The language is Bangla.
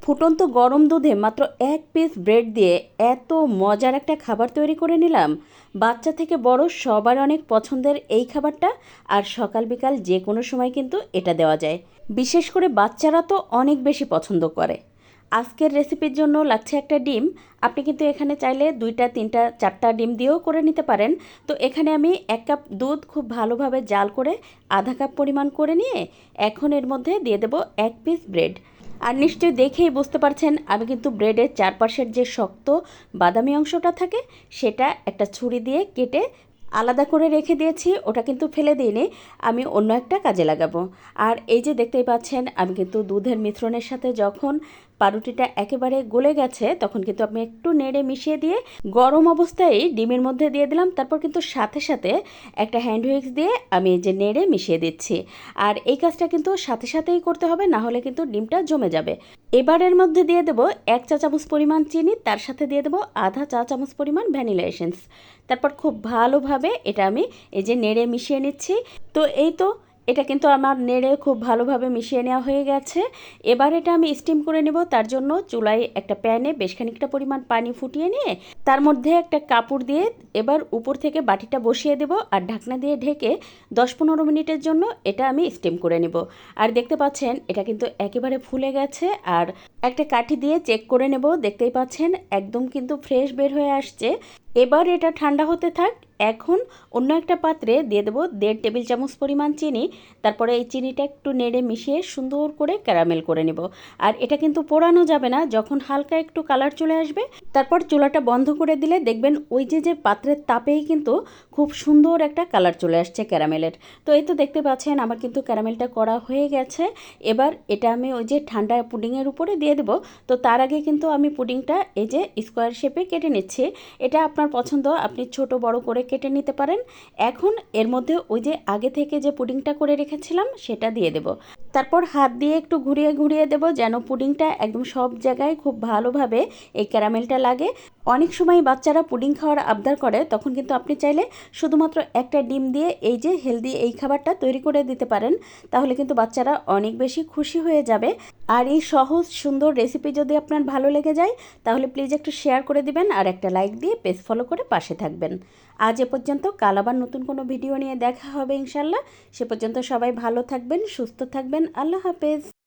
ফুটন্ত গরম দুধে মাত্র এক পিস ব্রেড দিয়ে এত মজার একটা খাবার তৈরি করে নিলাম। বাচ্চা থেকে বড় সবার অনেক পছন্দের এই খাবারটা। আর সকাল বিকাল যে কোনো সময় কিন্তু এটা দেওয়া যায়। বিশেষ করে বাচ্চারা তো অনেক বেশি পছন্দ করে। আজকের রেসিপির জন্য লাগছে একটা ডিম। আপনি কিন্তু এখানে চাইলে 2টা 3টা 4টা ডিম দিয়েও করে নিতে পারেন। তো এখানে আমি 1 কাপ দুধ খুব ভালোভাবে জাল করে আধা কাপ পরিমাণ করে নিয়ে এখন এর মধ্যে দিয়ে দেব 1 পিস ব্রেড। আর নিশ্চয়ই দেখেই বুঝতে পারছেন আমি কিন্তু ব্রেডের চারপাশের যে শক্ত বাদামি অংশটা থাকে সেটা একটা ছুরি দিয়ে কেটে আলাদা করে রেখে দিয়েছি। ওটা কিন্তু ফেলে দিইনি, আমি অন্য একটা কাজে লাগাবো। আর এই যে দেখতেই পাচ্ছেন আমি কিন্তু দুধের মিশ্রণের সাথে যখন পাউরুটিটা একেবারে গলে গেছে তখন কিন্তু আমি একটু নেড়ে মিশিয়ে দিয়ে গরম অবস্থায় ডিমের মধ্যে দিয়ে দিলাম। তারপর কিন্তু সাথে সাথে একটা হ্যান্ড হুইক্স দিয়ে আমি এই যে নেড়ে মিশিয়ে দিচ্ছি। আর এই কাজটা কিন্তু সাথে সাথেই করতে হবে, না হলে কিন্তু ডিমটা জমে যাবে। এবারের মধ্যে দিয়ে দেবো 1 চা চামচ পরিমাণ চিনি, তার সাথে দিয়ে দেবো আধা চা চামচ পরিমাণ ভ্যানিলা এসেন্স। তারপর খুব ভালোভাবে এটা আমি এই যে নেড়ে মিশিয়ে নিচ্ছি। তো এই তো এটা কিন্তু আমার নেড়ে খুব ভালোভাবে মিশিয়ে নেওয়া হয়ে গেছে। এবার এটা আমি স্টিম করে নেব। তার জন্য চুলায় একটা প্যানে বেশ খানিকটা পরিমাণ পানি ফুটিয়ে নিয়ে তার মধ্যে একটা কাপড় দিয়ে এবার উপর থেকে বাটিটা বসিয়ে দেব আর ঢাকনা দিয়ে ঢেকে 10-15 মিনিটের জন্য এটা আমি স্টিম করে নেব। আর দেখতে পাচ্ছেন এটা কিন্তু একেবারে ফুলে গেছে। আর একটা কাঠি দিয়ে চেক করে নেব, দেখতেই পাচ্ছেন একদম কিন্তু ফ্রেশ বের হয়ে আসছে। এবার এটা ঠান্ডা হতে থাক। এখন অন্য একটা পাত্রে দিয়ে দেবো 1.5 টেবিল চামচ পরিমাণ চিনি। তারপরে এই চিনিটা একটু নেড়ে মিশিয়ে সুন্দর করে ক্যারামেল করে নেব। আর এটা কিন্তু পোড়ানো যাবে না, যখন হালকা একটু কালার চলে আসবে তারপর চুলাটা বন্ধ করে দিলে দেখবেন ওই যে পাত্রের তাপেই কিন্তু খুব সুন্দর একটা কালার চলে আসছে ক্যারামেলের। তো এই তো দেখতে পাচ্ছেন আমার কিন্তু ক্যারামেলটা করা হয়ে গেছে। এবার এটা আমি ওই যে ঠান্ডা পুডিংয়ের উপরে দিয়ে দেবো। তো তার আগে কিন্তু আমি পুডিংটা এই যে স্কোয়ার শেপে কেটে নিচ্ছি। এটা আপনার পছন্দ, আপনি ছোট বড় করে কেটে নিতে পারেন। এখন এর মধ্যে ওই যে আগে থেকে যে পুডিংটা করে রেখেছিলাম সেটা দিয়ে দেব। তারপর হাত দিয়ে একটু ঘুরিয়ে ঘুরিয়ে দেব যেন পুডিংটা একদম সব জায়গায় খুব ভালোভাবে এই ক্যারামেলটা লাগে। অনেক সময় বাচ্চারা পুডিং খাওয়ার আবদার করে, তখন কিন্তু আপনি চাইলে শুধুমাত্র একটা ডিম দিয়ে এই যে হেলদি এই খাবারটা তৈরি করে দিতে পারেন। তাহলে কিন্তু বাচ্চারা অনেক বেশি খুশি হয়ে যাবে। আর এই সহজ সুন্দর রেসিপি যদি আপনার ভালো লেগে যায় তাহলে প্লিজ একটু শেয়ার করে দিবেন আর একটা লাইক দিয়ে পেজ ফলো করে পাশে থাকবেন। আজ এ পর্যন্ত, কাল আবার নতুন কোনো ভিডিও নিয়ে দেখা হবে ইনশাল্লাহ। সে পর্যন্ত সবাই ভালো থাকবেন, সুস্থ থাকবেন। আল্লাহ হাফেজ।